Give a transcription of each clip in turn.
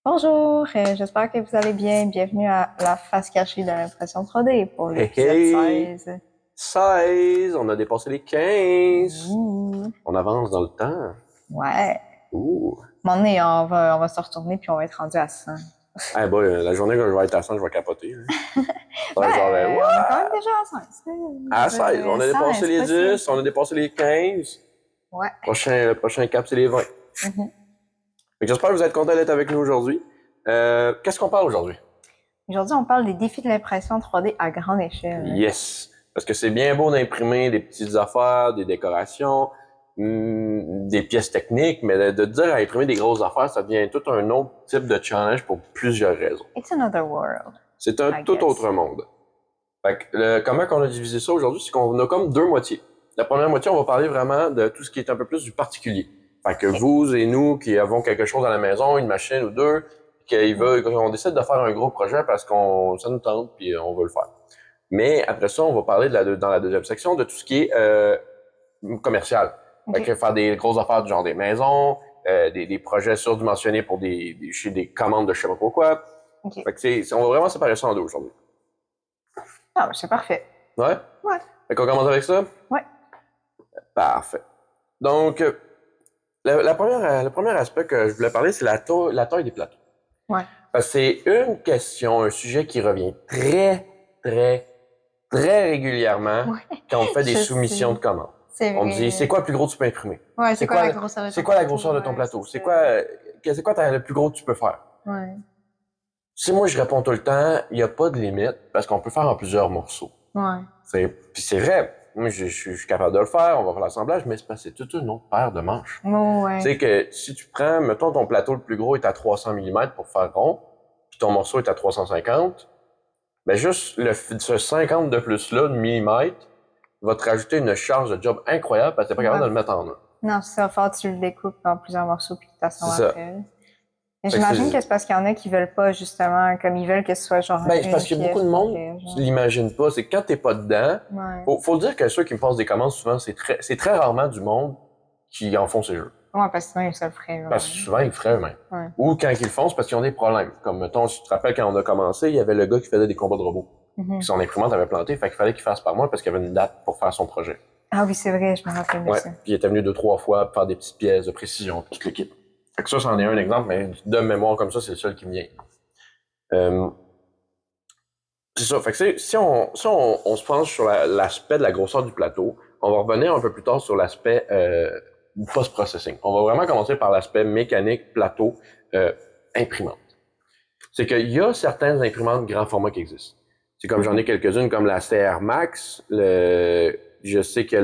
Bonjour, j'espère que vous allez bien. Bienvenue à la face cachée de l'impression 3D pour Hey, l'épisode hey! 16. 16! On a dépassé les 15! Ouh, On avance dans le temps. ouais. Ouh! À un moment donné, on va se retourner puis on va être rendu à 100. Eh boy, la journée que je vais être à 100, je vais capoter, hein. Ça va être genre, Ben, on est quand même what? déjà à 100. À 16, on a 100, dépassé c'est les pas si 10, inquiétant. on a dépassé les 15. Ouais. Le prochain cap, c'est les 20. Mhm. Fait que j'espère que vous êtes content d'être avec nous aujourd'hui. Qu'est-ce qu'on parle aujourd'hui? Aujourd'hui, on parle des défis de l'impression 3D à grande échelle. Yes! Parce que c'est bien beau d'imprimer des petites affaires, des décorations, des pièces techniques, mais de dire à imprimer des grosses affaires, ça devient tout un autre type de challenge pour plusieurs raisons. It's another world, C'est un I tout guess. autre monde. Fait que, comment qu'on a divisé ça aujourd'hui, c'est qu'on a comme deux moitiés. La première moitié, on va parler vraiment de tout ce qui est un peu plus du particulier. Fait que Ok. vous et nous qui avons quelque chose à la maison, une machine ou deux, qu'on décide de faire un gros projet parce qu'on ça nous tente puis on veut le faire. Mais après ça, on va parler dans la deuxième section de tout ce qui est commercial. Fait Ok. que faire des grosses affaires du genre des maisons, des projets surdimensionnés pour chez des commandes de je sais pas quoi. Ok. Fait que on va vraiment séparer ça en deux aujourd'hui. Ah, c'est parfait. Ouais? Ouais. Fait qu'on commence avec ça? Ouais. Parfait. Donc, le premier aspect que je voulais parler, c'est la taille des plateaux. Ouais. Parce que c'est une question, un sujet qui revient très, très, très régulièrement Ouais. quand on fait des Je soumissions de sais. commandes. C'est On me dit, c'est vrai. quoi le plus gros que tu peux imprimer? Ouais, c'est quoi la grosseur de C'est ton quoi la plateau? grosseur de ton Ouais, plateau? c'est ça. C'est quoi le plus gros que tu peux faire? Ouais. Tu sais, moi, je réponds tout le temps, il n'y a pas de limite parce qu'on peut faire en plusieurs morceaux. Ouais. Puis c'est vrai. Moi, je suis capable de le faire, on va faire l'assemblage, mais c'est parce que c'est toute une autre paire de manches. Ouais. Tu sais que si tu prends, mettons, ton plateau le plus gros est à 300 mm pour faire rond, puis ton morceau est à 350, ben juste ce 50 de plus-là, de millimètres, va te rajouter une charge de job incroyable parce que t'es pas Ouais. capable de le mettre en un. Non, c'est ça. Faut que tu le découpes en plusieurs morceaux puis que tu C'est t'assembles ça. après. Mais Fait que j'imagine que c'est parce qu'il y en a qui veulent pas, justement, comme ils veulent que ce soit genre ben, c'est une parce qu'il y a beaucoup pièce de monde complète, qui genre. l'imaginent pas. C'est que quand t'es pas dedans, Ouais. faut le dire que ceux qui me passent des commandes souvent, c'est très rarement du monde qui en font ces jeux. Ouais, parce que sinon, ils se le feraient, genre. Parce que souvent, ils le feraient eux-mêmes. Ouais. Ou quand ils le font, c'est parce qu'ils ont des problèmes. Comme, mettons, si tu te rappelles quand on a commencé, il y avait le gars qui faisait des combats de robots. Mhm. Puis son imprimante avait planté, fait qu'il fallait qu'il fasse par mois parce qu'il y avait une date pour faire son projet. Ah oui, c'est vrai, je me rappelle de Ouais. ça. Puis il était venu 2, 3 fois pour faire des petites pièces de précision, puis toute l'équipe. Fait que ça, c'en est un exemple, mais de mémoire comme ça, c'est le seul qui me vient. Euh, c'est ça. Fait que si on se penche sur l'aspect de la grosseur du plateau, on va revenir un peu plus tard sur l'aspect post-processing. On va vraiment commencer par l'aspect mécanique, plateau, imprimante. C'est qu'il y a certaines imprimantes grand format qui existent. C'est comme j'en ai quelques-unes comme la CR Max, je sais que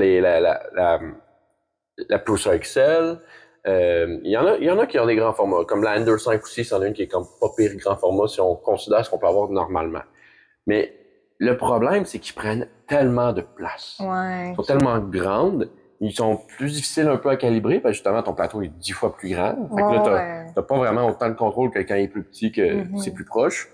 la Prusa Excel. Il y en a qui ont des grands formats, comme la Ender 5 aussi, c'en est une qui est comme pas pire grand format si on considère ce qu'on peut avoir normalement. Mais le problème, c'est qu'ils prennent tellement de place. Ouais. Ils sont tellement grandes, ils sont plus difficiles un peu à calibrer, parce que justement, ton plateau est 10 fois plus grand. Fait que là, Ouais. t'as pas vraiment autant de contrôle que quand il est plus petit, que c'est plus proche.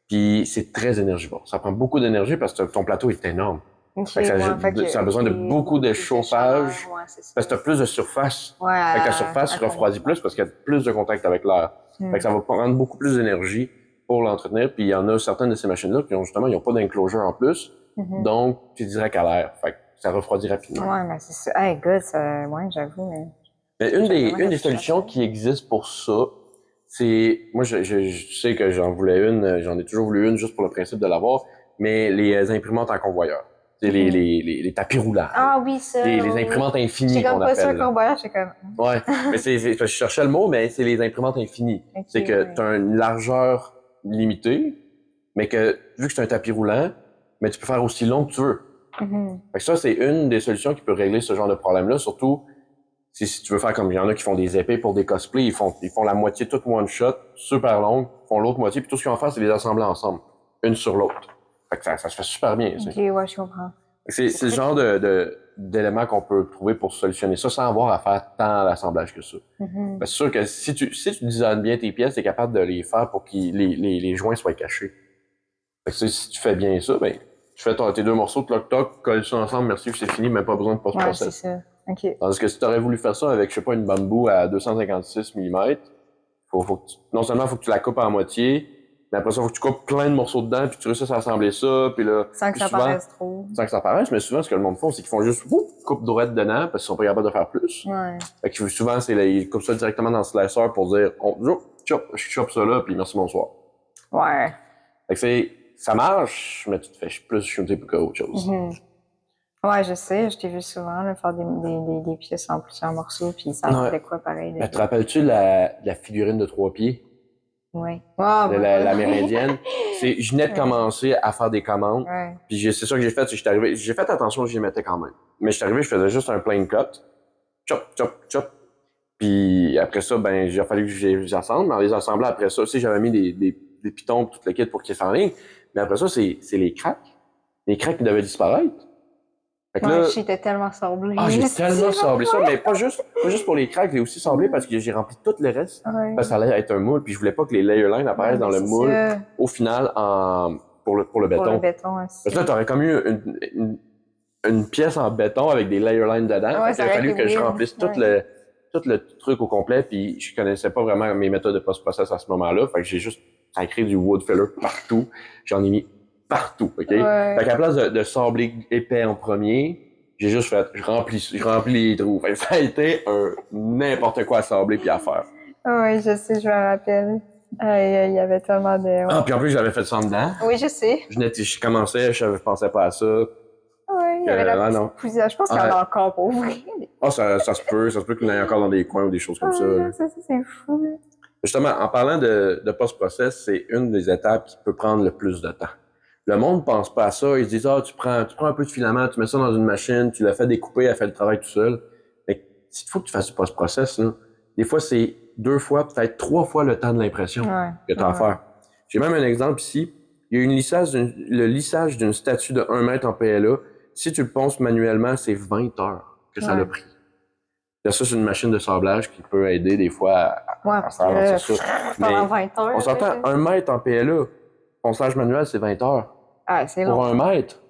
Puis c'est très énergivore. Ça prend beaucoup d'énergie parce que ton plateau est énorme. Ok, Fait que ça a besoin de beaucoup de chauffage Ouais, c'est ça. parce que t'as plus de surface. Ouais, Fait que la surface se refroidit plus parce qu'il y a plus de contact avec l'air. Fait que ça va prendre beaucoup plus d'énergie pour l'entretenir. Puis il y en a certaines de ces machines-là qui ont justement, ils n'ont pas d'enclosure en plus. Donc, tu es direct à l'air. Fait que ça refroidit rapidement. Ouais, mais c'est ça. Hey, good, ça... Ouais, j'avoue, mais... Mais une des solutions qui existe pour ça, c'est, moi, je sais que j'en voulais une, j'en ai toujours voulu une juste pour le principe de l'avoir, mais les imprimantes en convoyeur. C'est les tapis roulants. Ah oui, ça. Les imprimantes infinies J'étais qu'on comme pas sûre appelle. qu'on voyage, j'étais comme... Ouais, mais je cherchais le mot, mais c'est les imprimantes infinies. Ok, C'est que ouais. tu as une largeur limitée, mais que vu que c'est un tapis roulant, mais tu peux faire aussi long que tu veux. Fait que ça, c'est une des solutions qui peut régler ce genre de problème-là, surtout si tu veux faire comme il y en a qui font des épées pour des cosplays, ils font la moitié toute one shot, super longue, font l'autre moitié, puis tout ce qu'ils vont faire, c'est les assembler ensemble, une sur l'autre. Fait que ça se fait super bien. Ok, ouais, je comprends. C'est le genre d'éléments qu'on peut trouver pour solutionner ça sans avoir à faire tant d'assemblage que ça. C'est sûr que si tu designes bien tes pièces, t'es capable de les faire pour que les joints soient cachés. Fait que si tu fais bien ça, ben, tu fais tes deux morceaux, toc, colle ça ensemble, merci, c'est fini, même pas besoin de Ouais, c'est post-process. ça. Ok. Tandis que si tu aurais voulu faire ça avec, je sais pas, une bambou à 256 mm, Non seulement faut que tu la coupes en moitié, mais après ça, faut que tu coupes plein de morceaux dedans, puis tu réussisses à assembler ça, puis là, Sans que puis ça souvent, paraisse trop. sans que ça paraisse, mais souvent, ce que le monde font, c'est qu'ils font juste, coupe droite dedans, parce qu'ils sont pas capables de faire plus. Ouais. Fait que souvent, ils coupent ça directement dans le slicer pour dire, je chope ça là, puis merci, bonsoir. Ouais. Fait que ça marche, mais tu te fais plus shooter qu'autre chose. Ouais, je sais, je t'ai vu souvent là, faire des pièces en plusieurs morceaux, puis ça rendait quoi pareil. Ben, te rappelles-tu de la figurine de 3 pieds? Oui. Ah, L'amérindienne. Je venais de commencer à faire des commandes. Ouais. Puis c'est ça que j'ai fait, c'est que j'étais arrivé. J'ai fait attention, j'y mettais quand même. Mais j'étais arrivé, je faisais juste un plain cut. Chop, chop, chop. Puis après ça, ben, il a fallu que j'assemble. Mais en les assemblant après ça, aussi, j'avais mis des pitons pour tout le kit pour qu'ils s'enlignent. Mais après ça, c'est les cracks. Les cracks qui devaient disparaître. Fait que là, j'étais tellement sablé. j'ai tellement sablé ça, mais pas juste pour les cracks, j'ai aussi sablé parce que j'ai rempli tout le reste. Ouais. Parce que ça allait être un moule, puis je voulais pas que les layer lines apparaissent dans le moule ça. au final pour le béton. Pour le béton aussi. Parce que là, t'aurais comme eu une pièce en béton avec des layer lines dedans. Ouais, Il a fallu que je remplisse tout le truc au complet, puis je connaissais pas vraiment mes méthodes de post-process à ce moment-là. Fait que j'ai juste sacré du wood filler partout. J'en ai mis partout, OK? Ouais. Fait qu'à la place de sabler épais en premier, j'ai juste fait, je remplis les trous. Fait que ça a été n'importe quoi à sabler puis à faire. Oui, je sais, je me rappelle. Il y avait tellement de... Ouais. Ah, puis en plus, j'avais fait ça en dedans. Oui, je sais. Je commençais, je pensais pas à ça. Oui, il y avait la non. Je pense qu'il y en a encore pour vrai. Ah, ça se peut qu'il y en ait encore dans des coins ou des choses comme ça. C'est fou. Justement, en parlant de post-process, c'est une des étapes qui peut prendre le plus de temps. Le monde pense pas à ça. Ils se disent, tu prends un peu de filament, tu mets ça dans une machine, tu l'as fait découper, elle fait le travail tout seul. Mais s'il faut que tu fasses du post-process, là, des fois, c'est 2 fois, peut-être 3 fois le temps de l'impression que tu as à faire. J'ai même un exemple ici. Il y a le lissage d'une statue de 1 mètre en PLA. Si tu le ponces manuellement, c'est 20 heures que ça l'a pris. Il y a ça, c'est une machine de sablage qui peut aider des fois à faire avancer ça. Pendant 20 heures. On s'entend, 1 mètre en PLA, ponçage manuel, c'est 20 heures. Ah, c'est long. Pour 1 mètre.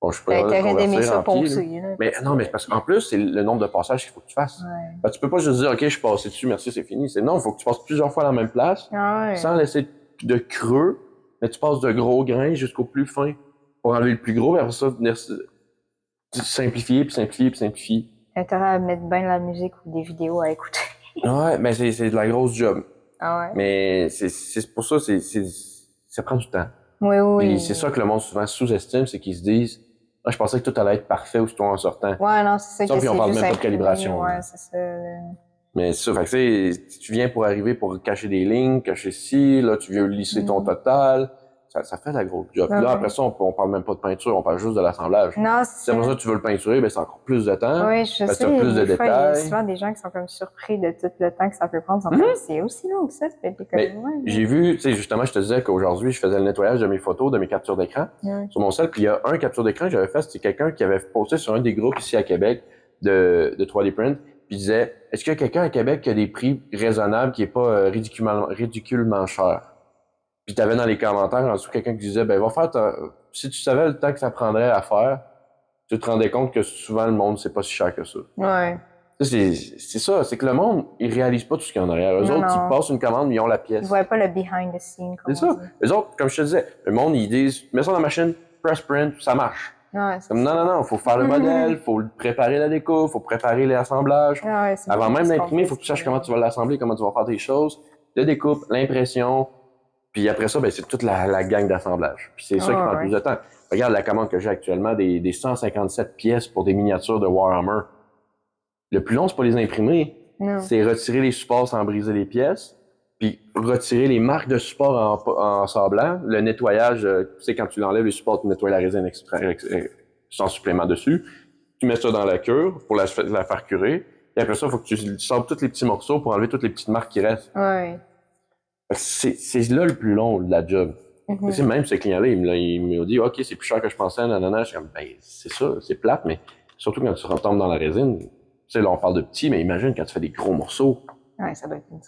Bon, je suis pas capable de convertir en pieds. Mais non, mais parce qu'en plus, c'est le nombre de passages qu'il faut que tu fasses. Ben, tu peux pas juste dire, OK, je suis passé dessus, merci, c'est fini. Non, il faut que tu passes plusieurs fois à la même place, sans laisser de creux, mais tu passes de gros grains jusqu'au plus fin pour enlever le plus gros, et après ça, venir simplifier, puis simplifier, puis simplifier. T'as intérêt à mettre bien la musique ou des vidéos à écouter. Ouais, mais c'est de la grosse job. Ah ouais? Mais c'est pour ça, ça prend du temps. Oui. Et c'est ça que le monde souvent sous-estime, c'est qu'ils se disent, ah, je pensais que tout allait être parfait aussitôt en sortant. Ouais, non, c'est ça. Puis on parle même pas de calibration. Ouais, c'est ça. Mais c'est ça, fait que tu viens pour arriver pour cacher des lignes, cacher ci, là, tu viens lisser ton total. Ça fait la grosse job. Puis là, après ça, on parle même pas de peinture, on parle juste de l'assemblage. Non, c'est après ça que tu veux le peinturer, ben c'est encore plus de temps. Oui, je sais. Plus de fois, il y a détails. souvent des gens qui sont comme surpris de tout le temps que ça peut prendre. C'est aussi long que ça peut être comme j'ai vu, tu sais, justement, je te disais qu'aujourd'hui, je faisais le nettoyage de mes photos, de mes captures d'écran sur mon sel. Puis il y a un capture d'écran que j'avais fait, c'était quelqu'un qui avait posté sur un des groupes ici à Québec de 3D Print. Puis il disait, est-ce qu'il y a quelqu'un à Québec qui a des prix raisonnables, qui est pas ridiculement cher? Puis t'avais dans les commentaires en dessous quelqu'un qui disait, ben va faire si tu savais le temps que ça prendrait à faire, tu te rendais compte que souvent le monde c'est pas si cher que ça. Ouais. C'est ça, c'est que le monde, ils réalisent pas tout ce qu'il y a en arrière. Eux autres, ils passent une commande, ils ont la pièce. Ils voient pas le behind the scene. C'est ça. Eux autres, comme je te disais, le monde, ils disent, mets ça dans la machine, press print, ça marche. Ouais, comme non, faut faire le modèle, faut préparer la découpe, faut préparer l'assemblage. Avant même d'imprimer, il faut que tu saches comment tu vas l'assembler, comment tu vas faire tes choses. La découpe, l'impression, puis après ça, ben, c'est toute la gang d'assemblage. Puis c'est ça qui prend le plus de temps. Regarde la commande que j'ai actuellement, des 157 pièces pour des miniatures de Warhammer. Le plus long, c'est pas les imprimer. C'est retirer les supports sans briser les pièces, puis retirer les marques de support en sablant. Le nettoyage, tu sais, quand tu l'enlèves, les supports, tu nettoies la résine sans supplément dessus. Tu mets ça dans la cure pour la faire curer. Et après ça, il faut que tu sables tous les petits morceaux pour enlever toutes les petites marques qui restent. Ouais. C'est là le plus long de la job. Même ce client-là, il m'a dit, OK, c'est plus cher que je pensais, nanana. Je suis comme, ben, c'est ça, c'est plate, mais surtout quand tu retombes dans la résine. Tu sais, là, on parle de petits, mais imagine quand tu fais des gros morceaux. Ouais, ça doit être une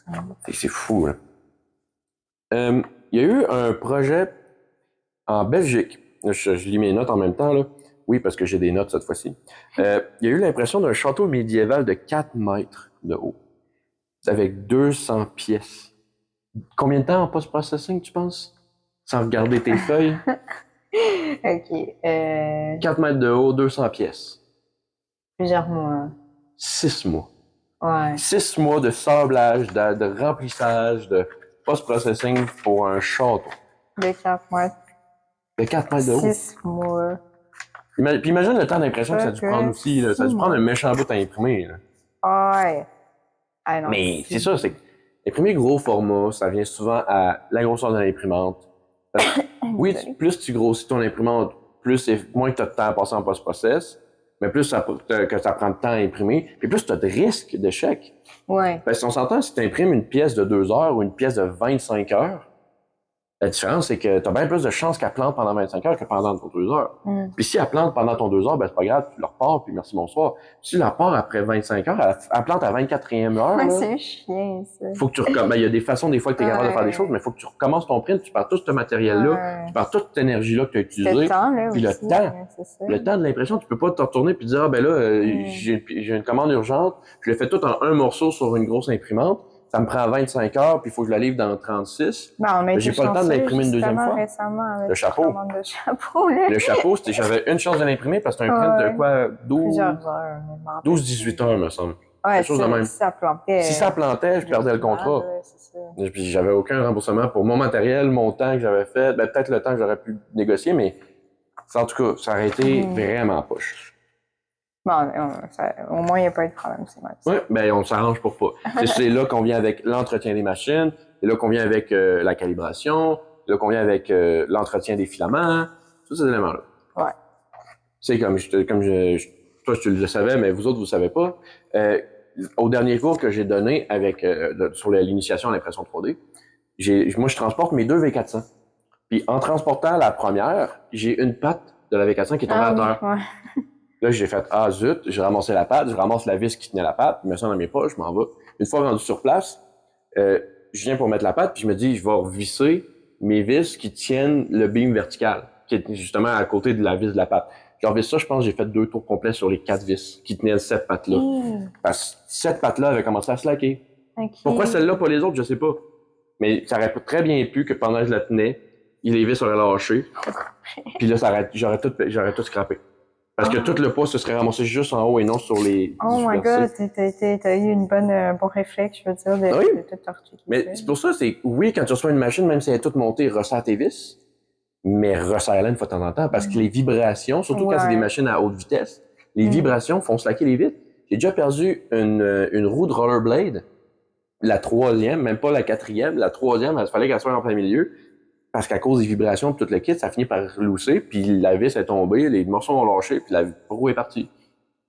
c'est fou, là. Il y a eu un projet en Belgique. Je lis mes notes en même temps, là. Oui, parce que j'ai des notes cette fois-ci. Il y a eu l'impression d'un château médiéval de 4 mètres de haut. avec 200 pièces. Combien de temps en post-processing, tu penses? Sans regarder tes feuilles? OK. 4 mètres de haut, 200 pièces. Plusieurs mois. 6 mois. Ouais. 6 mois de sablage, de remplissage, de post-processing pour un château. De 4 mois. De 4 mètres de haut. 6 mois. Puis imagine le temps d'impression que ça a dû prendre aussi. Là. Ça a dû prendre un méchant bout à imprimer. Là. Ouais. Ah non, Mais c'est ça, c'est que imprimer gros format, ça vient souvent à la grosseur de l'imprimante. Oui, plus tu grossis ton imprimante, moins que tu as de temps à passer en post-process, mais plus que ça prend de temps à imprimer, puis plus tu as de risques d'échec. Ouais. Si on s'entend, si tu imprimes une pièce de 2 heures ou une pièce de 25 heures, la différence, c'est que tu as bien plus de chances qu'elle plante pendant 25 heures que pendant ton 2 heures. Puis si elle plante pendant ton 2 heures, ben c'est pas grave, tu la repars, puis merci, bonsoir. Si tu la repars après 25 heures, elle plante à 24e heure. Ouais, c'est chien, ça. Faut que tu recommences. Ben, il y a des façons, des fois, que tu es capable de faire des choses, mais il faut que tu recommences ton print, tu perds tout ce matériel-là, tu perds toute cette énergie-là que tu as utilisée. Le temps, là, puis aussi, le temps de l'impression, tu peux pas te retourner puis dire, ah ben là, j'ai une commande urgente, je l'ai fait tout en un morceau sur une grosse imprimante. Ça me prend 25 heures, puis il faut que je la livre dans 36. Ben, j'ai pas le temps de l'imprimer une deuxième fois. Récemment avec le chapeau. De chapeau là. Le chapeau, j'avais une chance de l'imprimer parce que c'est un print de quoi? 12-18 heures, me semble. Ouais, chose de même. Si ça plantait. Si ça plantait, je perdais le contrat. Puis j'avais aucun remboursement pour mon matériel, mon temps que j'avais fait. Ben, peut-être le temps que j'aurais pu négocier, mais en tout cas, ça aurait été vraiment poche. Bon, au moins, il n'y a pas eu de problème, c'est vrai. Oui, ben on s'arrange pour pas. C'est là qu'on vient avec l'entretien des machines, c'est là qu'on vient avec la calibration, c'est là qu'on vient avec l'entretien des filaments, tous ces éléments-là. Ouais. C'est toi, tu le savais, mais vous autres, vous ne savez pas. Au dernier cours que j'ai donné sur l'initiation à l'impression 3D, moi, je transporte mes deux V400. Puis en transportant la première, j'ai une patte de la V400 qui est tombée à terre. Ouais. Là, j'ai fait, zut, j'ai ramassé la patte, je ramasse la vis qui tenait la patte, je mets ça dans mes poches, je m'en vais. Une fois rendu sur place, je viens pour mettre la patte, puis je me dis, je vais revisser mes vis qui tiennent le beam vertical, qui est justement à côté de la vis de la patte. Je revisse ça, je pense que j'ai fait 2 tours complets sur les 4 vis qui tenaient cette patte-là. Parce que cette patte-là avait commencé à slacker. Okay. Pourquoi celle-là, pas les autres, je sais pas. Mais ça aurait très bien pu que pendant que je la tenais, les vis auraient lâché. Puis là, j'aurais tout scrappé. Parce que tout le poids se serait ramassé juste en haut et non sur les... Oh my god, t'as eu un bon réflexe, je veux dire, de tout torturer. Mais c'est pour ça, oui, quand tu reçois une machine, même si elle est toute montée, resserre tes vis, mais resserre-la une fois de temps en temps, parce que les vibrations, surtout quand c'est des machines à haute vitesse, les vibrations font slacker les vitres. J'ai déjà perdu une roue de rollerblade, la 3e, même pas la 4e, la 3e, il fallait qu'elle soit en plein milieu, parce qu'à cause des vibrations et tout le kit, ça finit par lousser, puis la vis est tombée, les morceaux ont lâché, puis la roue est partie.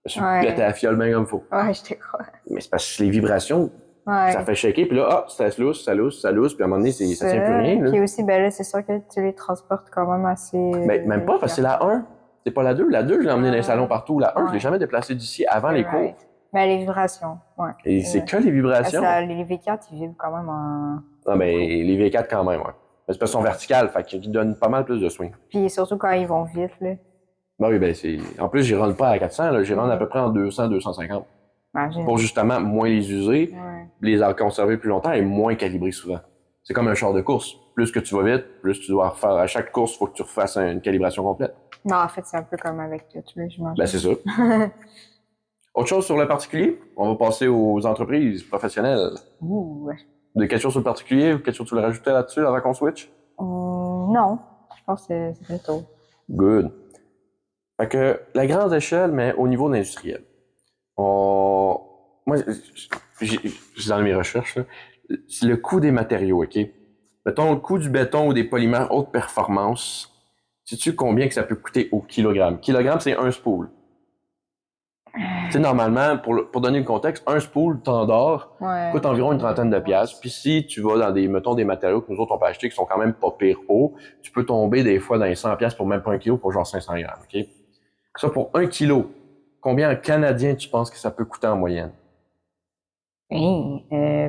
Je suis pété à la fiole bien comme il faut. Ouais, je te crois. Mais c'est parce que les vibrations, ça fait shaker, puis là, ça se lousse, puis à un moment donné, ça tient plus rien. Là. Puis aussi, ben là, c'est sûr que tu les transportes quand même assez... Ben, même pas, parce que c'est la 1. C'est pas la 2. La 2, je l'ai emmenée dans les salons partout. La 1, je l'ai jamais déplacée d'ici avant les cours. Mais les vibrations, ouais. Et c'est que les vibrations. Les V4, ils vibrent quand même en... Non, mais les V4 quand même, ouais. Mais c'est parce qu'ils sont verticales, fait qu'ils donnent pas mal plus de swing. Puis surtout quand ils vont vite, là. Ben oui, ben c'est... En plus, j'y rentre pas à 400, là. J'y rentre à peu près en 200, 250. Pour justement moins les user, les conserver plus longtemps et moins calibrer souvent. C'est comme un char de course. Plus que tu vas vite, plus tu dois refaire. À chaque course, il faut que tu refasses une calibration complète. Non, en fait, c'est un peu comme avec tout, là, j'imagine. Ben, c'est ça. Autre chose sur le particulier? On va passer aux entreprises professionnelles. Ouh. De quelque chose sur le particulier ou quelque chose que tu voulais rajouter là-dessus avant qu'on switch? Non. Je pense que c'est plutôt. Good. Fait que la grande échelle, mais au niveau industriel. Moi, j'ai dans mes recherches, là, c'est le coût des matériaux, OK? Mettons le coût du béton ou des polymères haute performance. Sais-tu combien que ça peut coûter au kilogramme? Kilogramme, c'est un spool. Tu sais, normalement, pour donner le contexte, un spool standard coûte environ une trentaine de piastres. Puis si tu vas dans des matériaux que nous autres on peut acheter qui sont quand même pas pire hauts, tu peux tomber des fois dans les 100 piastres pour même pas un kilo, pour genre 500 grammes, OK? Ça, pour un kilo, combien en canadien tu penses que ça peut coûter en moyenne? Oui,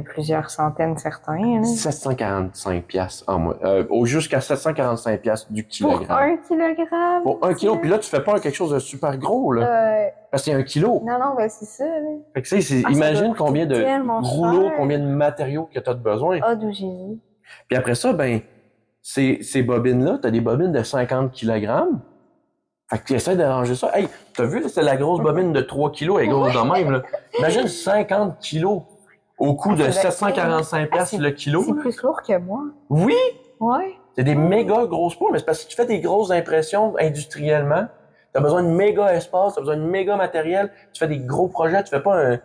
plusieurs centaines certains, là. 745$ en moins. Jusqu'à 745$ du Pour kilogramme. 1 kilogramme? Pour 1 kilo, puis là, tu fais pas quelque chose de super gros, là. Parce que c'est 1 kilo. Non, ben c'est ça, là. Fait que, tu sais, Ah, ça doit imagine coûter combien de tellement rouleaux, cher. combien de matériaux que tu as de besoin. Ah, d'où Jésus. Puis après ça, ben, ces bobines-là, tu as des bobines de 50 kilogrammes. Fait que tu essaies d'arranger ça. Hey, t'as vu, là, c'est la grosse bobine de 3 kilos, elle est grosse de même, là. Imagine 50 kilos au coût de Ça doit- 745$ le kilo. C'est Là. plus lourd que moi. Oui! Ouais. C'est des méga grosses poules, mais c'est parce que tu fais des grosses impressions industriellement. T'as besoin de méga espace, t'as besoin de méga matériel. Tu fais des gros projets, tu fais pas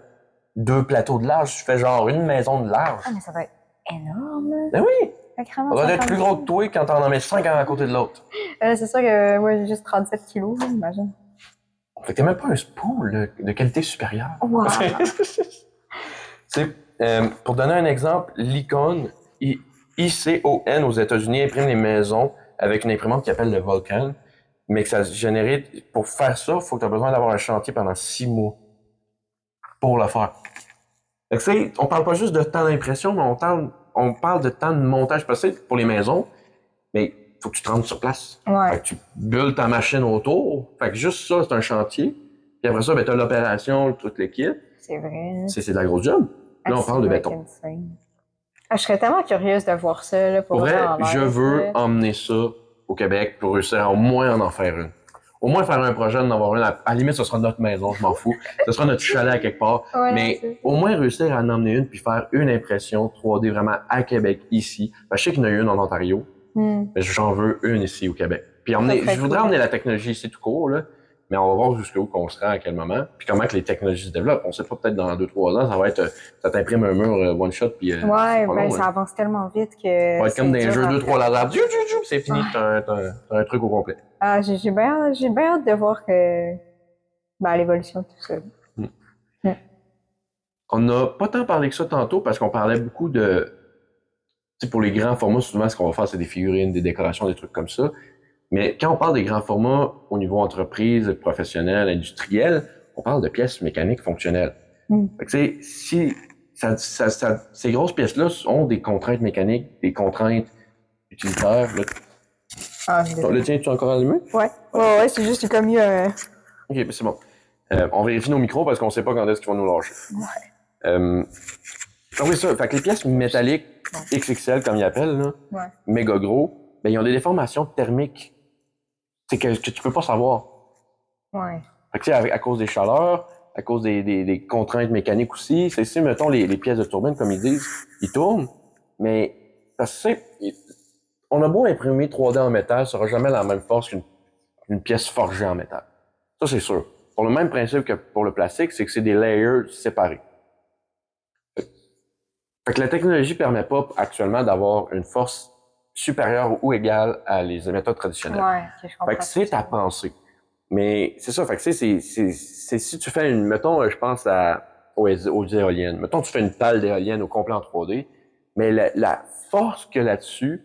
2 plateaux de large, tu fais genre une maison de large. Ah, mais ça doit être énorme. Ben oui! Ça Ça doit être plus gros que toi quand t'en mets 5 à côté de l'autre. C'est sûr que moi, j'ai juste 37 kilos, j'imagine. Fait que t'es même pas un spool de qualité supérieure. Wow. Pour donner un exemple, l'icône ICON aux États-Unis imprime les maisons avec une imprimante qui s'appelle le Vulcan, mais que ça génère. Pour faire ça, il faut que tu aies besoin d'avoir un chantier pendant 6 mois pour le faire. Fait que, on parle pas juste de temps d'impression, mais on parle de temps de montage possible pour les maisons, mais il faut que tu te rendes sur place. Ouais. Fait que tu bulles ta machine autour. Fait que juste ça, c'est un chantier. Puis après ça, ben, tu as l'opération, toute l'équipe. C'est vrai. C'est de la grosse job. Là, on parle de béton. Je serais tellement curieuse de voir ça. Là, pour vrai, je veux emmener ça au Québec pour réussir à au moins en faire une. Au moins faire un projet, d'en avoir une. À la limite, ce sera notre maison, je m'en fous. Ce sera notre chalet à quelque part. Ouais, mais au moins réussir à en emmener une puis faire une impression 3D vraiment à Québec, ici. Ben, je sais qu'il y en a une en Ontario, mais j'en veux une ici au Québec. Puis je voudrais emmener la technologie ici tout court, là. Mais on va voir jusqu'où qu'on se rend, à quel moment. Puis comment que les technologies se développent. On sait pas, peut-être dans 2-3 ans, ça va être, ça t'imprime un mur one shot puis ouais, ben ça avance tellement vite que. Ça va être comme des jeux 2-3 lasers. C'est fini, t'as un truc au complet. Ah, j'ai bien hâte de voir l'évolution de tout ça. On n'a pas tant parlé que ça tantôt parce qu'on parlait beaucoup de. Tu sais, pour les grands formats, souvent, ce qu'on va faire, c'est des figurines, des décorations, des trucs comme ça. Mais quand on parle des grands formats au niveau entreprise, professionnel, industriel, on parle de pièces mécaniques fonctionnelles. Fait que, si ces grosses pièces-là ont des contraintes mécaniques, des contraintes utilitaires. Là. Ah, le tien, es-tu encore allumé? Ouais, c'est juste comme mieux. Ok, ben c'est bon. On vérifie nos micros parce qu'on sait pas quand est-ce qu'ils vont nous lâcher. Ouais. Oui, ça. Fait que les pièces métalliques XXL, comme ils appellent, là, méga gros, ben, ils ont des déformations thermiques. C'est que tu peux pas savoir. Ouais. Fait que, à cause des chaleurs, à cause des contraintes mécaniques aussi, c'est si, mettons, les pièces de turbine, comme ils disent, ils tournent, mais parce que on a beau imprimer 3D en métal, ça n'aura jamais la même force qu'une pièce forgée en métal. Ça, c'est sûr. Pour le même principe que pour le plastique, c'est que c'est des layers séparés. Fait que la technologie permet pas actuellement d'avoir une force supérieure ou égale à les méthodes traditionnelles. Ouais, je comprends. Fait que c'est à penser. Mais c'est ça, fait que c'est si tu fais mettons, je pense aux éoliennes. Mettons, tu fais une pale d'éolienne au complet en 3D, mais la force que là-dessus,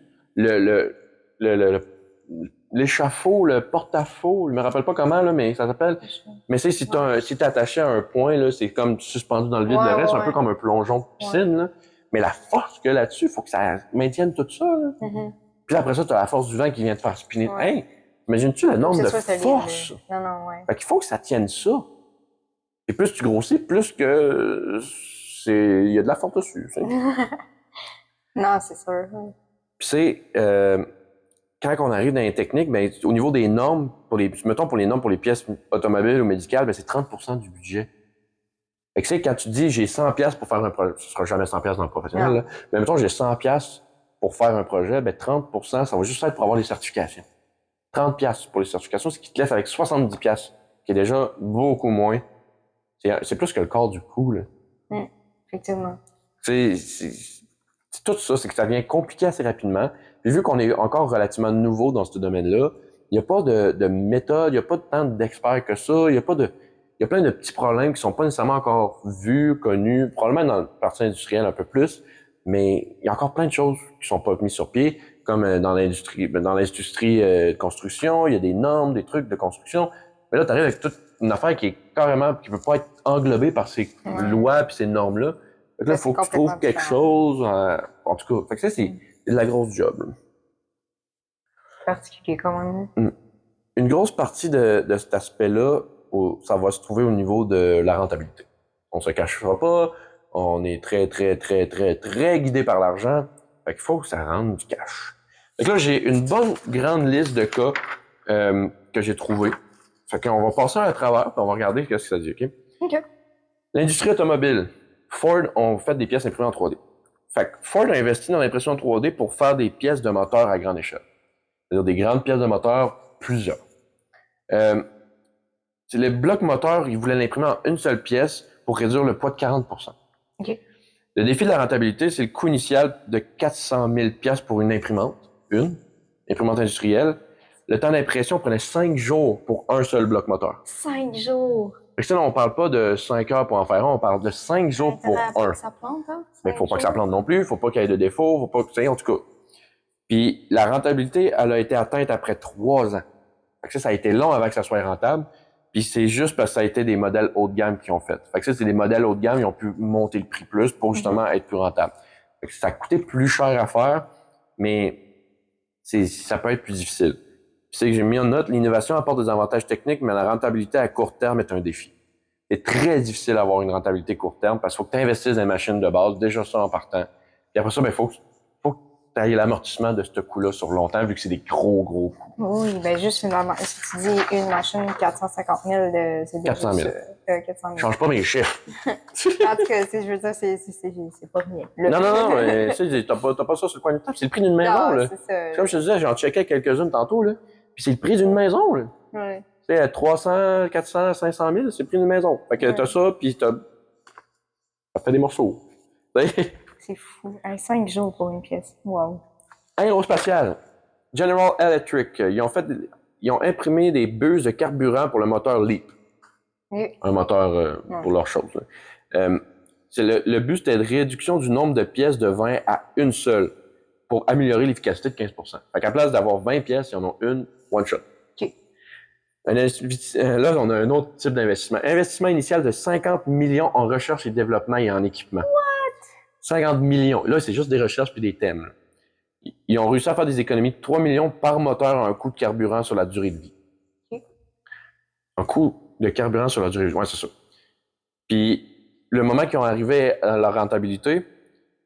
l'échafaud, le porte-à-faux, je me rappelle pas comment, là, mais ça s'appelle. Mais si t'es attaché à un point, là, c'est comme suspendu dans le vide, le reste, un peu comme un plongeon de piscine, là. Mais la force que là-dessus, il faut que ça maintienne tout ça, là. Puis là, après ça, tu as la force du vent qui vient te faire spinner. Hey, imagines-tu le nombre de forces? Non, ouais. Fait qu'il faut que ça tienne ça. Et plus tu grossis, plus que il y a de la force dessus. Non, c'est sûr. Puis quand on arrive dans les techniques, ben, au niveau des normes, mettons pour les normes pour les pièces automobiles ou médicales, ben, c'est 30% du budget. Fait que quand tu dis j'ai 100$ pour faire un projet, ce sera jamais 100$ dans le professionnel, là, mais mettons j'ai 100$ pour faire un projet, ben 30%, ça va juste être pour avoir les certifications. 30$ pour les certifications, ce qui te laisse avec 70$, qui est déjà beaucoup moins. C'est plus que le quart du coût, là. Effectivement. C'est tout ça, c'est que ça devient compliqué assez rapidement. Puis vu qu'on est encore relativement nouveau dans ce domaine-là, il n'y a pas de méthode, il n'y a pas tant d'experts que ça, il y a plein de petits problèmes qui sont pas nécessairement encore vus, connus, probablement dans le partie industrielle un peu plus, mais il y a encore plein de choses qui sont pas mises sur pied, comme dans l'industrie de construction, il y a des normes, des trucs de construction. Mais là, tu arrives avec toute une affaire qui est carrément, qui peut pas être englobée par ces lois puis ces normes-là. Fait que là, il faut que tu trouves quelque chose. En tout cas, fait que ça, c'est de la grosse job. Là. Particulier, comment même. Une grosse partie de cet aspect-là, ça va se trouver au niveau de la rentabilité. On se cachera pas, on est très guidé par l'argent. Fait qu'il faut que ça rende du cash. Fait que là, j'ai une bonne grande liste de cas que j'ai trouvés. Fait qu'on va passer à travers, puis on va regarder ce que ça dit, OK? OK. L'industrie automobile. Ford ont fait des pièces imprimées en 3D. Fait que Ford a investi dans l'impression 3D pour faire des pièces de moteur à grande échelle. C'est-à-dire des grandes pièces de moteur, plusieurs. Les blocs moteurs, ils voulaient l'imprimer en une seule pièce pour réduire le poids de 40%. OK. Le défi de la rentabilité, c'est le coût initial de 400 000 $ pour une imprimante industrielle. Le temps d'impression prenait 5 jours pour un seul bloc moteur. 5 jours! Fait que ça, on parle pas de 5 heures pour en faire un, on parle de 5 jours pour un. Faut que ça plante, hein? Mais faut pas que ça plante non plus, faut pas qu'il y ait de défauts, faut pas que, en tout cas. Puis la rentabilité, elle a été atteinte après 3 ans. Fait que ça a été long avant que ça soit rentable. Puis c'est juste parce que ça a été des modèles haut de gamme qui ont fait. Fait que ça, c'est des modèles haut de gamme, ils ont pu monter le prix plus pour justement être plus rentable. Fait que ça a coûté plus cher à faire, mais ça peut être plus difficile. Puis c'est que j'ai mis en note, l'innovation apporte des avantages techniques, mais la rentabilité à court terme est un défi. C'est très difficile d'avoir une rentabilité court terme parce qu'il faut que tu investisses dans les machines de base, déjà ça en partant. Puis après ça, il faut que tu ailles l'amortissement de ce coût-là sur longtemps, vu que c'est des gros coûts. Oui, ben juste si tu dis une machine 450 000, c'est 400 000. 400 000. Je change pas mes chiffres. En tout cas, je veux dire, c'est pas rien. Non, mais t'as pas ça sur le coin de table. C'est le prix d'une maison, là. C'est ça. Comme je te disais, j'en checkais quelques-unes tantôt, là. Puis c'est le prix d'une maison, là. Ouais. Tu sais, 300, 400, 500 000, c'est le prix d'une maison. Fait que t'as ça, puis ça fait des morceaux. C'est fou. 5 jours pour une pièce. Wow. Aérospatial. General Electric, ils ont imprimé des buses de carburant pour le moteur LEAP. Oui. Un moteur pour leur chose. Le but, c'était de réduction du nombre de pièces de 20 à une seule pour améliorer l'efficacité de 15%. Fait qu'à place d'avoir 20 pièces, ils en ont une, one shot. OK. Là, on a un autre type d'investissement. Investissement initial de 50 millions en recherche et développement et en équipement. What? 50 millions. Là, c'est juste des recherches puis des thèmes. Là. Ils ont réussi à faire des économies de 3 millions par moteur à un coût de carburant sur la durée de vie. OK. Un coût de carburant sur la durée de vie. Ouais, c'est ça. Puis, le moment qu'ils ont arrivé à leur rentabilité,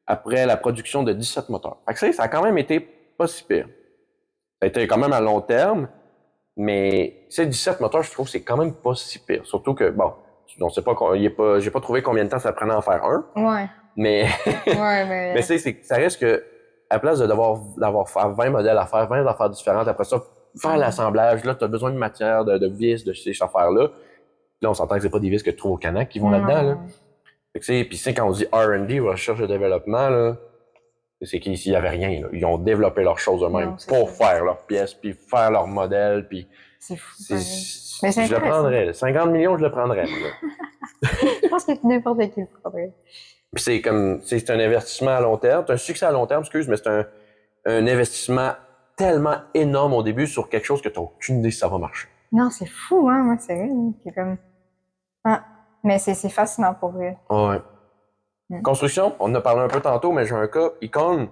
après la production de 17 moteurs. Fait que ça a quand même été pas si pire. Ça a été quand même à long terme, mais 17 moteurs, je trouve que c'est quand même pas si pire. Surtout que, bon, on sait pas, j'ai pas trouvé combien de temps ça prenait à en faire un. Ouais. Mais, ouais, mais ça reste que, à la place d'avoir fait 20 modèles à faire, 20 affaires différentes, après ça, faire l'assemblage, là, tu as besoin de matière, de vis, de ces affaires-là. Là, on s'entend que c'est pas des vis que tu trouves au Canac qui vont là-dedans, là. Puis quand on dit R&D, recherche et développement, là, c'est qu'ici, il n'y avait rien. Là. Ils ont développé leurs choses eux-mêmes pour faire leurs pièces, puis faire leurs modèles. Puis c'est fou. Mais je le prendrais. 50 millions, je le prendrais. Je pense que n'importe qui le prendrait. Puis c'est un investissement à long terme. C'est un succès à long terme, mais c'est un investissement tellement énorme au début sur quelque chose que tu n'as aucune idée si ça va marcher. Non, c'est fou, hein. Moi, c'est vrai. C'est comme... Ah. Mais c'est fascinant pour vrai. Ouais. Construction, on en a parlé un peu tantôt, mais j'ai un cas, Icon,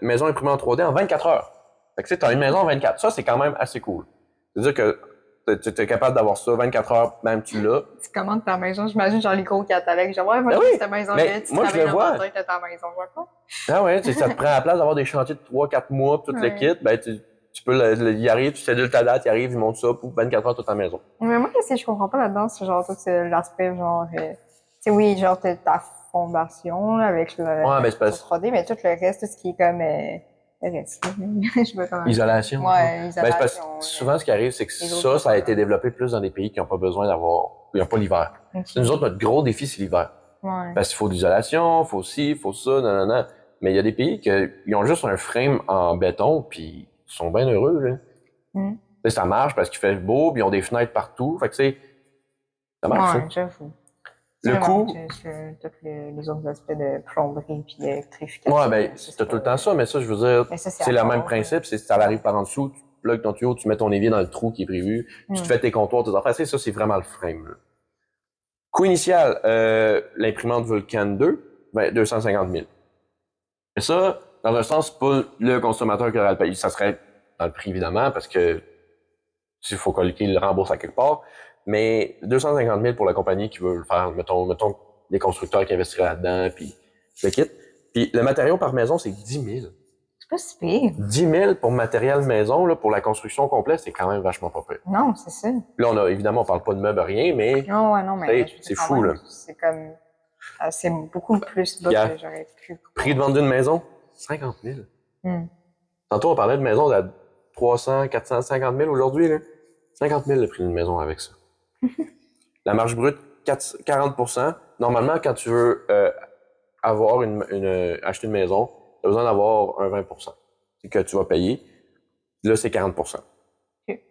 maison imprimée en 3D en 24 heures. Fait que tu sais, t'as une maison en 24. Ça, c'est quand même assez cool. C'est-à-dire que tu es capable d'avoir ça 24 heures, même tu l'as. Tu commandes ta maison, j'imagine, genre les gros catalogues. Genre, ouais, moi, j'ai cette maison-là, tu moi, je le vois. de ta maison, quoi. Ah ouais, ça te prend la place d'avoir des chantiers de 3-4 mois, puis tout le kit, ben, tu peux y arriver, tu cédules ta date, il arrive, il monte ça, pour 24 heures, toute ta maison. Mais moi, qu'est-ce que je comprends pas là-dedans, c'est genre, tout l'aspect, genre, tu sais, oui, genre, ta fondation, là, avec le 3D, mais tout le reste, tout ce qui est comme, je veux comment... Isolation. Ouais, isolation. Parce que souvent, ce qui arrive, c'est que ça a été développé plus dans des pays qui n'ont pas besoin ils n'ont pas l'hiver. Okay. Nous autres, notre gros défi, c'est l'hiver. Ouais. Parce qu'il faut de l'isolation, il faut ci, il faut ça, non. Mais il y a des pays qui ont juste un frame en béton, puis ils sont bien heureux, là. Ça marche parce qu'il fait beau, puis ils ont des fenêtres partout. Fait que ça marche. Ouais, j'avoue. Le coût. Tous les autres aspects de plomberie puis d'électrification. Ouais, ben, t'as tout le temps ça, mais ça, je veux dire, c'est le même principe. Ça arrive par en dessous, tu plugues ton tuyau, tu mets ton évier dans le trou qui est prévu, tu te fais tes comptoirs, tes affaires. Ça, c'est vraiment le frame. Là. Coût initial, l'imprimante Vulcan 2, 250 000. Mais ça, dans un sens, c'est pas le consommateur qui aura le payer. Ça serait dans le prix, évidemment, parce que s'il faut qu'il le rembourse à quelque part. Mais 250 000 pour la compagnie qui veut le faire, mettons les constructeurs qui investiraient là-dedans, puis le kit. Puis le matériau par maison, c'est 10 000. C'est pas si pire. 10 000 pour matériel maison, là, pour la construction complète, c'est quand même vachement pas pire. Non, c'est ça. Là, évidemment, on parle pas de meubles, rien, mais... Non, ouais, non, mais... C'est fou, là. C'est comme... c'est beaucoup plus bas que j'aurais pu... Prix de vente d'une maison? 50 000. Tantôt, on parlait de maison à 300, 450 000 aujourd'hui, là. 50 000 le prix d'une maison avec ça. La marge brute, 40 %. Normalement, quand tu veux avoir acheter une maison, tu as besoin d'avoir un 20 %. C'est que tu vas payer. Là, c'est 40 %. Okay.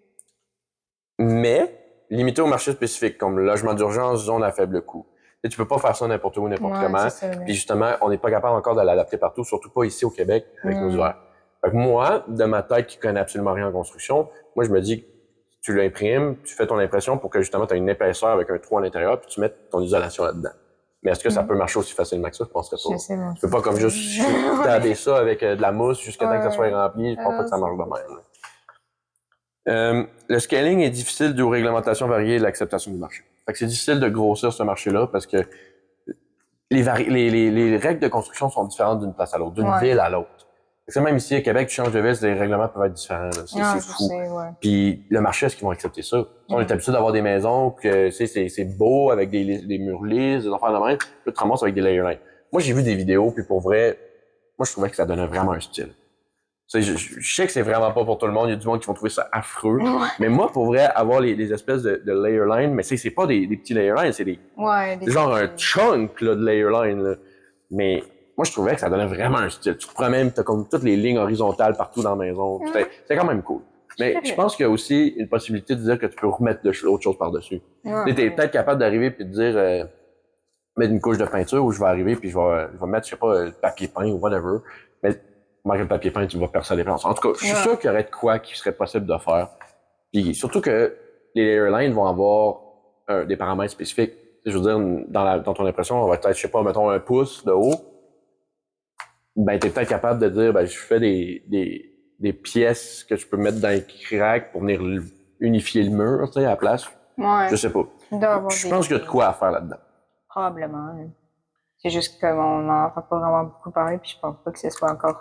Mais, limité au marché spécifique, comme logement d'urgence, zone à faible coût. Et tu peux pas faire ça n'importe où, n'importe comment. Puis justement, on n'est pas capable encore de l'adapter partout, surtout pas ici au Québec avec nos hivers. Fait que moi, de ma tête qui connaît absolument rien en construction, moi je me dis que tu l'imprimes, tu fais ton impression pour que justement tu aies une épaisseur avec un trou à l'intérieur, puis tu mettes ton isolation là-dedans. Mais est-ce que ça peut marcher aussi facilement que ça? Je penserais pas. Tu peux pas comme juste taber ça avec de la mousse jusqu'à temps que ça soit rempli. Je pense pas que ça marche de même. Le scaling est difficile dû aux réglementations variées et l'acceptation du marché. Fait que c'est difficile de grossir ce marché-là parce que les règles de construction sont différentes d'une place à l'autre, d'une ville à l'autre. C'est même ici, à Québec, tu changes de ville, les règlements peuvent être différents. C'est fou. Puis le marché, est-ce qu'ils vont accepter ça? On est habitué d'avoir des maisons que c'est beau avec des murs lisses, des affaires de même. Là, tu te ramasses avec des layer lines. Moi, j'ai vu des vidéos, puis pour vrai, moi, je trouvais que ça donnait vraiment un style. Je sais que c'est vraiment pas pour tout le monde. Il y a du monde qui vont trouver ça affreux. Mais moi, pour vrai, avoir les espèces de layer line, mais c'est pas des petits layer lines, c'est des genre un chunk là, de layer line. Là. Mais moi, je trouvais que ça donnait vraiment un style. Tu te promènes, t'as comme toutes les lignes horizontales partout dans la maison. C'était quand même cool. Mais je pense qu'il y a aussi une possibilité de dire que tu peux remettre autre chose par-dessus. Tu es peut-être capable d'arriver puis de dire mettre une couche de peinture où je vais arriver puis je vais mettre, je sais pas, le papier peint ou whatever. Mais malgré le papier peint, tu vas percer les planches. En tout cas, je suis sûr qu'il y aurait de quoi qui serait possible de faire. Puis surtout que les layer lines vont avoir des paramètres spécifiques. Je veux dire, dans ton impression, on va être, je sais pas, mettons 1 pouce de haut. Ben, t'es peut-être capable de dire, ben, je fais des pièces que je peux mettre dans les cracks pour venir unifier le mur, tu sais, à la place. Ouais. Je sais pas. Je pense qu'il y a de quoi à faire là-dedans. Probablement. C'est juste qu'on n'en a pas vraiment beaucoup parlé, puis je pense pas que ce soit encore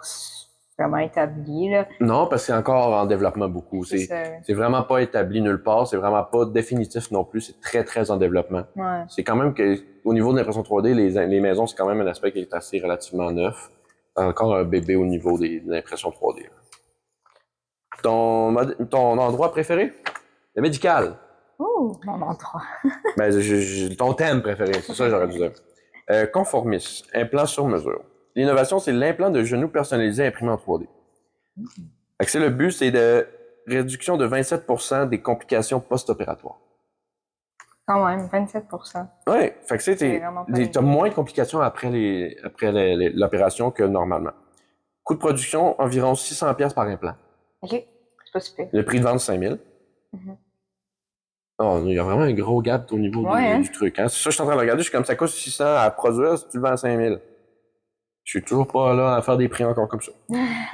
vraiment établi, là. Non, parce que c'est encore en développement beaucoup. C'est vraiment pas établi nulle part, c'est vraiment pas définitif non plus, c'est très, très en développement. Ouais. C'est quand même que, au niveau de l'impression 3D, les maisons, c'est quand même un aspect qui est assez relativement neuf. Encore un bébé au niveau de l'impression 3D. Ton endroit préféré? Le médical. Oh, mon endroit. Ben, ton thème préféré, c'est ça que j'aurais dû dire. Conformisme, implant sur mesure. L'innovation, c'est l'implant de genou personnalisé imprimé en 3D. Fait que le but, c'est de réduction de 27 % des complications post-opératoires. Quand même, 27 %. Oui, fait que t'as moins de complications après l'opération que normalement. Coût de production, environ 600 $ par implant. OK, c'est pas super. Le prix de vente, 5 000. Oh, il y a vraiment un gros gap au niveau du truc. Hein? C'est ça que je suis en train de regarder. Je suis comme ça coûte 600 à produire si tu le vends à 5 000. Je suis toujours pas là à faire des prix encore comme ça.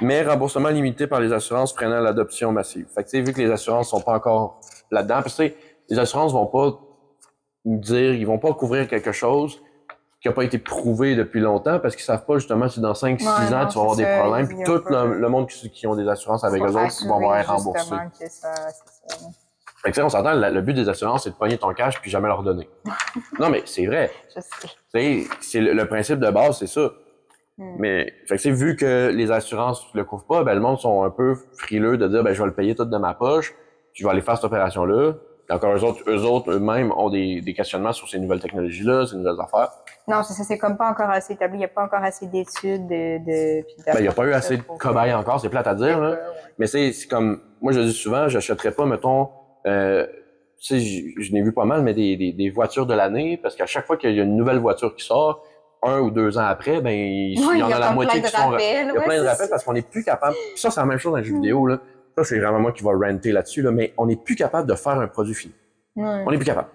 Mais remboursement limité par les assurances freinant l'adoption massive. Fait que tu sais, vu que les assurances sont pas encore là-dedans, parce que les assurances vont pas dire, ils vont pas couvrir quelque chose qui a pas été prouvé depuis longtemps parce qu'ils savent pas justement si dans 5-6 ans tu vas avoir des problèmes. Puis tout le monde qui ont des assurances avec eux autres vont avoir remboursé. Fait que on s'entend, le but des assurances, c'est de pogner ton cash puis jamais le redonner. Non, mais c'est vrai. Je sais. C'est le principe de base, c'est ça. Mais, fait que vu que les assurances le couvrent pas, ben le monde sont un peu frileux de dire, ben je vais le payer tout de ma poche, puis je vais aller faire cette opération-là. Et encore eux-mêmes ont des questionnements sur ces nouvelles technologies-là, ces nouvelles affaires. Non, c'est ça, c'est comme pas encore assez établi, il n'y a pas encore assez d'études ben, il n'y a pas eu assez de cobayes encore, c'est plate à dire, là. Mais c'est comme, moi je dis souvent, j'achèterais pas, mettons, tu sais, je n'ai vu pas mal, mais des voitures de l'année, parce qu'à chaque fois qu'il y a une nouvelle voiture qui sort, 1 ou 2 ans après, ben, il y en a la moitié qui sont... Il y a plein de rappels parce qu'on n'est plus capable... Puis ça, c'est la même chose dans les jeux vidéo, là. Ça, c'est vraiment moi qui va ranter là-dessus, là, mais on n'est plus capable de faire un produit fini. On n'est plus capable.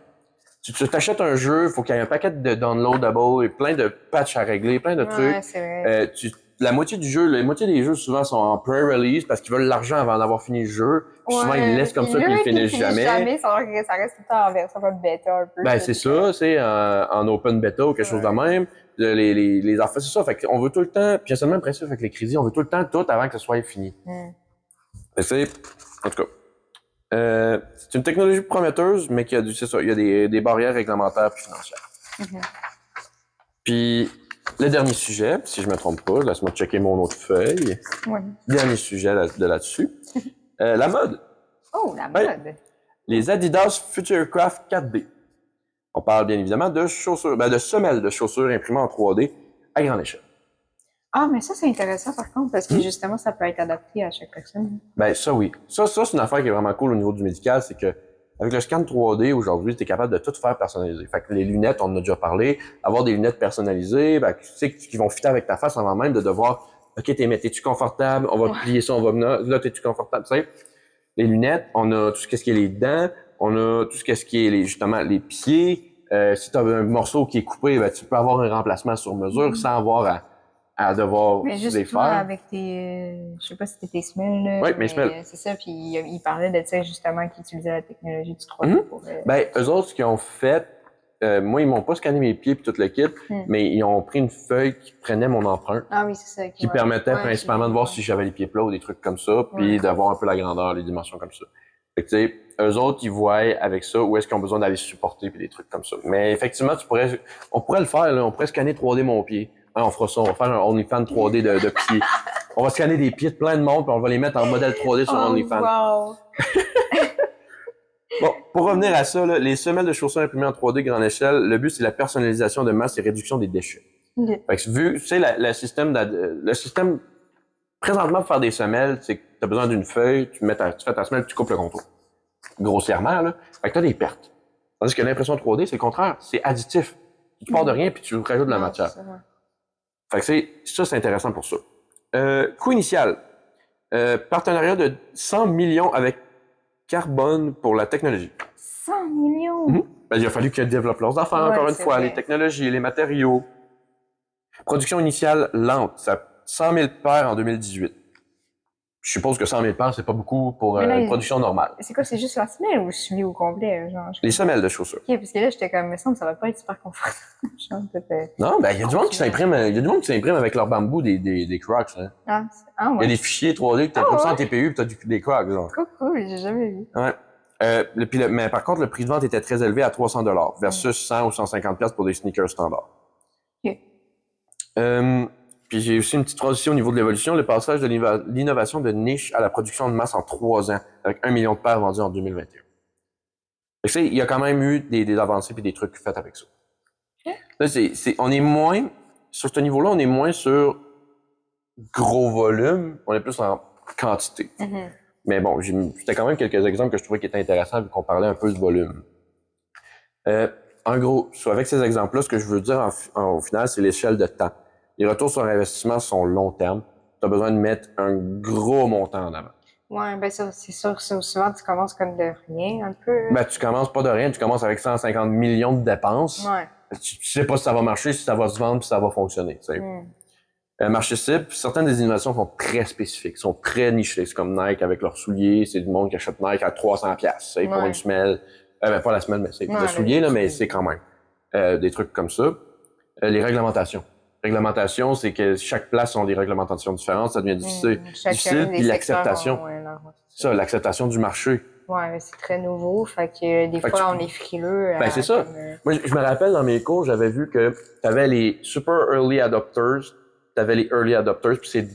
Tu t'achètes un jeu, il faut qu'il y ait un paquet de downloadables et plein de patchs à régler, plein de trucs. C'est vrai. La moitié des jeux souvent sont en pre-release parce qu'ils veulent l'argent avant d'avoir fini le jeu. Puis souvent, ils le laissent comme ça puis ils le finissent jamais. Ça reste tout le temps en version comme bêta un peu. Ben, c'est ça, c'est en open beta ou quelque chose de même. Les affaires, c'est ça. Fait qu'on veut tout le temps, puis c'est le même principe avec les crédits, on veut tout le temps tout avant que ce soit fini. C'est, en tout cas. C'est une technologie prometteuse, mais c'est ça, il y a des barrières réglementaires et financières. Puis, le dernier sujet, si je me trompe pas, laisse-moi checker mon autre feuille. Dernier sujet là-dessus. La mode. Oh, la mode. Les Adidas Futurecraft 4D. On parle bien évidemment de chaussures, de semelles de chaussures imprimées en 3D à grande échelle. Ah, mais ça, c'est intéressant par contre, parce que justement, ça peut être adapté à chaque personne. Ben, ça, oui. Ça, c'est une affaire qui est vraiment cool au niveau du médical, c'est que avec le scan 3D, aujourd'hui, tu es capable de tout faire personnaliser. Fait que les lunettes, on en a déjà parlé, avoir des lunettes personnalisées, tu sais, qui vont fitter avec ta face avant même de devoir, OK, t'es-tu confortable? On va plier ça, on va venir, là, t'es-tu confortable? Tu sais, les lunettes, on a tout ce qui est les dents, on a tout ce qui est justement les pieds. Si tu as un morceau qui est coupé, tu peux avoir un remplacement sur mesure sans avoir à devoir mais juste les faire. Avec tes, je sais pas si c'était tes semelles, là. Oui, mes semelles. C'est ça, puis il parlait de ça justement, qui utilisait la technologie du 3D pour... eux autres, ce qu'ils ont fait, moi, ils m'ont pas scanné mes pieds puis tout le kit, mais ils ont pris une feuille qui prenait mon empreinte. Ah oui, c'est ça. Qui permettait principalement de voir si j'avais les pieds plats ou des trucs comme ça, puis d'avoir un peu la grandeur, les dimensions comme ça. Fait que, tu sais, eux autres, ils voient avec ça où est-ce qu'ils ont besoin d'aller supporter puis des trucs comme ça. Mais effectivement, on pourrait le faire, là, on pourrait scanner 3D mon pied. Ouais, on fera ça, on va faire un OnlyFans 3D de pieds. On va scanner des pieds de plein de monde puis on va les mettre en modèle 3D sur OnlyFans. Wow. Bon, pour revenir à ça, là, les semelles de chaussures imprimées en 3D grande échelle, le but c'est la personnalisation de masse et réduction des déchets. Fait que vu, tu sais, le système présentement pour faire des semelles, c'est que tu as besoin d'une feuille, tu fais ta semelle, tu coupes le contour. Grossièrement, là. Fait que tu as des pertes. Tandis que l'impression 3D, c'est le contraire, c'est additif. Tu pars de rien puis tu rajoutes de la matière. Fait que c'est intéressant pour ça. Coût initial. Partenariat de 100 millions avec Carbone pour la technologie. 100 millions? Ben, il a fallu qu'ils développent leurs affaires, encore une fois, les technologies, les matériaux. Production initiale lente, ça 100 000 paires en 2018. Je suppose que 100 000 paires, c'est pas beaucoup pour une production normale. C'est quoi, c'est juste la semelle ou celui au complet? Genre, les semelles de chaussures. Ok, parce que là, j'étais comme, il me semble que ça va pas être super confortable. Non, ben, il y a du monde qui s'imprime, avec leur bambou des Crocs, hein. Ouais. Il y a des fichiers 3D que t'as comme ça en TPU pis t'as des Crocs, genre. Cool, j'ai jamais vu. Ouais. Mais par contre, le prix de vente était très élevé à 300 $ versus 100 ou 150 $ pour des sneakers standards. Ok. Puis j'ai aussi une petite transition au niveau de l'évolution, le passage de l'innovation de niche à la production de masse en 3 ans, avec 1 million de paires vendues en 2021. Il y a quand même eu des avancées et des trucs faits avec ça. Là, on est moins, sur ce niveau-là, on est moins sur gros volume, on est plus en quantité. Mais bon, c'était quand même quelques exemples que je trouvais qui étaient intéressants vu qu'on parlait un peu de volume. En gros, avec ces exemples-là, ce que je veux dire au final, c'est l'échelle de temps. Les retours sur investissement sont long terme. Tu as besoin de mettre un gros montant en avant. Ouais, ben ça, c'est sûr. Souvent, tu commences comme de rien, un peu. Ben, tu commences pas de rien. Tu commences avec 150 millions de dépenses. Ouais. Tu sais pas si ça va marcher, si ça va se vendre, si ça va fonctionner. Marché cible, certaines des innovations sont très spécifiques, sont très nichées. C'est comme Nike avec leurs souliers. C'est du monde qui achète Nike à 300$. Pour une semelle. Pas la semelle, mais c'est le soulier, là, mais c'est quand même. Des trucs comme ça. Les réglementations. Réglementation, c'est que chaque place ont des réglementations différentes, ça devient difficile. Puis l'acceptation. Ça, l'acceptation du marché. Ouais, mais c'est très nouveau, fait que des fois, on est frileux. Ben, c'est ça. Moi, je me rappelle, dans mes cours, j'avais vu que t'avais les super early adopters, t'avais les early adopters, puis ces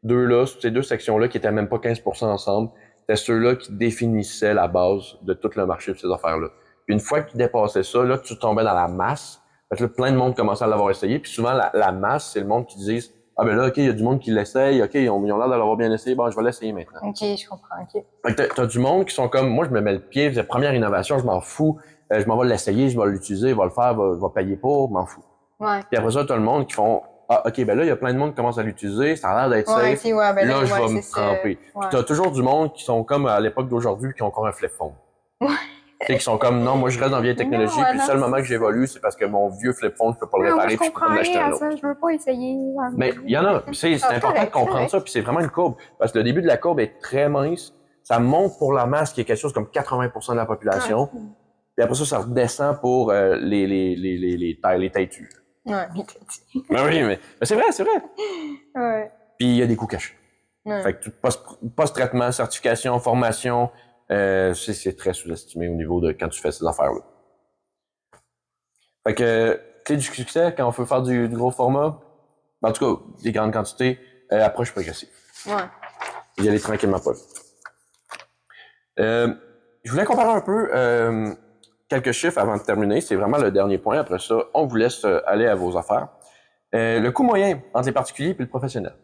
deux sections-là qui étaient même pas 15% ensemble, c'était ceux-là qui définissaient la base de tout le marché de ces affaires-là. Puis une fois qu'ils dépassaient ça, là, tu tombais dans la masse. Fait que là, plein de monde commençait à l'avoir essayé. Puis souvent, la masse, c'est le monde qui disent « Ah ben là, OK, il y a du monde qui l'essaye. OK, ils ont l'air de l'avoir bien essayé. Bon, je vais l'essayer maintenant. » OK, je comprends. OK. Fait que t'as du monde qui sont comme « Moi, je me mets le pied. C'est la première innovation. Je m'en fous. Je m'en vais l'essayer. Je vais l'utiliser. Je vais le faire. Je vais payer pour. Je m'en fous. » Ouais. Puis après ça, t'as le monde qui font « Ah, OK, ben là, il y a plein de monde qui commence à l'utiliser. Ça a l'air d'être safe. Ben là, je vais me tremper. » Puis t'as toujours du monde qui sont comme à l'époque d'aujourd'hui qui ont encore un flip phone. Ouais. Qui sont comme, non, moi, je reste dans la vieille technologie, Non, puis le seul moment que j'évolue, c'est parce que mon vieux flip phone, je peux pas le réparer, puis je peux pas me l'acheter un autre. Je veux pas essayer. Mais il y en a, c'est important de comprendre ça, puis c'est vraiment une courbe, parce que le début de la courbe est très mince, ça monte pour la masse, qui est quelque chose comme 80% de la population, puis après ça redescend pour les têtus. Ouais, les têtus. Mais oui, mais c'est vrai, c'est vrai. Ouais. Puis il y a des coûts cachés. Ouais. Fait que post-traitement, certification, formation, c'est très sous-estimé au niveau de quand tu fais ces affaires-là. Fait que, clé du succès, quand on veut faire du gros format, en tout cas, des grandes quantités, approche progressive. Ouais. Y aller tranquillement pas. Je voulais comparer un peu quelques chiffres avant de terminer. C'est vraiment le dernier point. Après ça, on vous laisse aller à vos affaires. Le coût moyen entre les particuliers et le professionnel.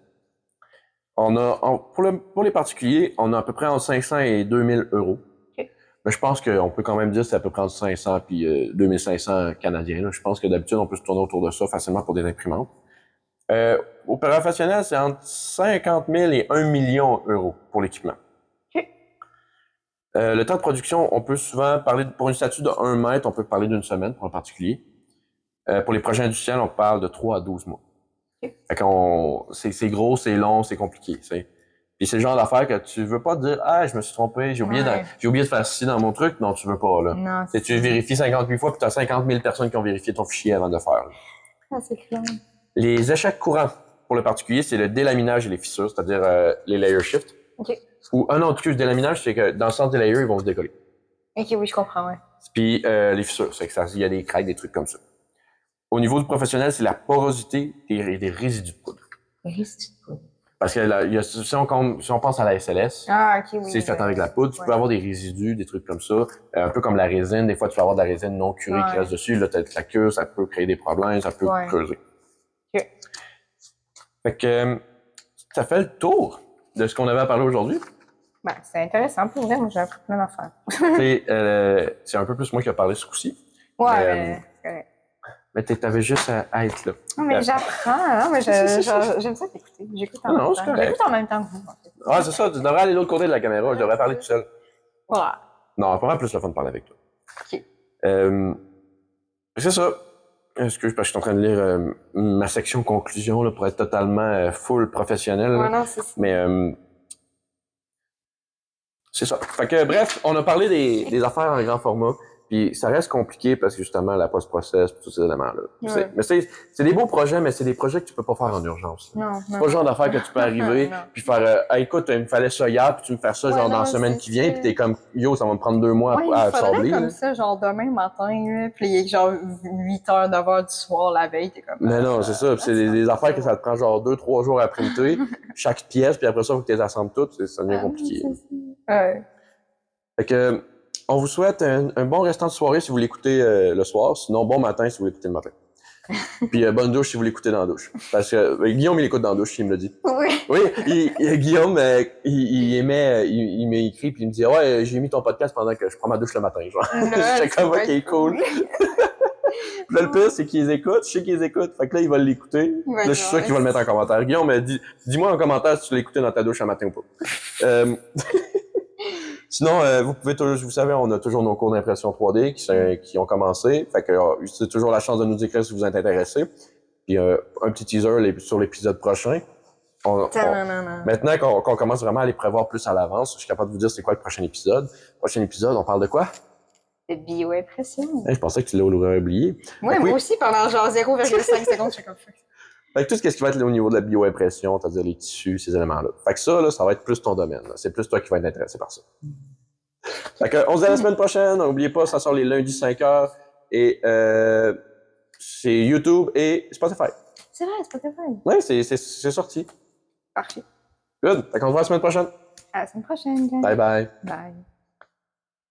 Pour les particuliers, on a à peu près entre 500 et 2000 euros. Okay. Mais je pense qu'on peut quand même dire que c'est à peu près entre 500 et 2500 canadiens. Là. Je pense que d'habitude, on peut se tourner autour de ça facilement pour des imprimantes. Au professionnel, c'est entre 50 000 et 1 million d'euros pour l'équipement. Okay. Le temps de production, on peut souvent parler, pour une statue de 1 mètre, on peut parler d'une semaine pour un particulier. Pour les projets industriels, on parle de 3 à 12 mois. Fait c'est gros, c'est long, c'est compliqué, t'sais. Puis c'est le genre d'affaire que tu veux pas dire, ah, je me suis trompé, j'ai oublié de faire ci dans mon truc. Non, tu veux pas, là. Non, tu vérifies 58 fois, puis t'as 50 000 personnes qui ont vérifié ton fichier avant de le faire. Ah, c'est clair. Les échecs courants pour le particulier, c'est le délaminage et les fissures, c'est-à-dire les layer shift. OK. Ou, non, le délaminage, c'est que dans le sens des layers, ils vont se décoller. OK, oui, je comprends, ouais. Puis les fissures, c'est que il y a des cracks, des trucs comme ça. Au niveau du professionnel, c'est la porosité des résidus de poudre. Les résidus de poudre. Parce que si on pense à la SLS, c'est fait avec la poudre, tu peux avoir des résidus, des trucs comme ça, un peu comme la résine. Des fois, tu peux avoir de la résine non curée qui reste dessus. Là, la cure, ça peut créer des problèmes, ça peut creuser. Okay. Fait que ça fait le tour de ce qu'on avait à parler aujourd'hui. Ben, c'est intéressant pour vrai, moi j'ai appris plein d'affaires. C'est un peu plus moi qui ai parlé ce coup-ci. Ouais, mais mais t'avais juste à être là. Non, mais j'apprends, mais j'aime ça t'écouter. J'écoute en même temps. J'écoute en même temps que vous, en fait. Ah, c'est ça, tu devrais aller de l'autre côté de la caméra, je devrais parler tout seul. Ouais. Non, vraiment plus le fun de parler avec toi. OK. C'est ça. Excuse, parce que je suis en train de lire ma section conclusion là, pour être totalement full professionnel. Ouais, non, c'est ça. Mais c'est ça. Fait que bref, on a parlé des affaires en grand format. Puis ça reste compliqué parce que justement, la post-process, tous ces éléments-là. Ouais. Mais c'est des beaux projets, mais c'est des projets que tu peux pas faire en urgence. Non. C'est pas le genre d'affaire que tu peux arriver puis faire écoute, il me fallait ça hier, puis tu me fais ça genre dans la semaine qui vient, puis t'es comme yo, ça va me prendre 2 mois à sabler. Comme ça, genre demain matin, là, puis il est genre 8h, 9h du soir la veille, t'es comme. Mais non, c'est ça. C'est des affaires que ça te prend genre 2-3 jours à printer, chaque pièce, puis après ça, il faut que tu les assembles toutes, ça devient compliqué. Ouais. Fait que on vous souhaite un bon restant de soirée si vous l'écoutez le soir, sinon bon matin si vous l'écoutez le matin. Puis bonne douche si vous l'écoutez dans la douche. Parce que Guillaume, il écoute dans la douche, il me l'a dit. Oui, Guillaume, il m'écrit puis il me dit « Ouais, j'ai mis ton podcast pendant que je prends ma douche le matin. » Genre, j'étais comme « Ok, cool. » Là, le pire, c'est qu'ils écoutent, je sais qu'ils écoutent. Fait que là, il va l'écouter. Là, je suis sûr qu'il va le mettre en commentaire. Guillaume, dis-moi en commentaire si tu l'as écouté dans ta douche un matin ou pas. Sinon, vous pouvez toujours, vous savez, on a toujours nos cours d'impression 3D qui ont commencé. Fait que c'est toujours la chance de nous écrire si vous êtes intéressés. Puis un petit teaser sur l'épisode prochain. Maintenant qu'on commence vraiment à les prévoir plus à l'avance, je suis capable de vous dire c'est quoi le prochain épisode. Le prochain épisode, on parle de quoi? De bioimpression. Je pensais que tu l'aurais oublié. Ouais, moi aussi, pendant genre 0,5 secondes, je suis comme ça. Fait que tout ce qui va être au niveau de la bioimpression, c'est-à-dire les tissus, ces éléments-là. Fait que ça, là, ça va être plus ton domaine. C'est plus toi qui vas être intéressé par ça. Fait que, on se dit à la semaine prochaine. N'oubliez pas, ça sort les lundis 5h. Et c'est YouTube et Spotify. C'est vrai, Spotify. Oui, c'est sorti. Parfait. Good. Fait qu'on se voit la semaine prochaine. À la semaine prochaine. Bye bye. Bye.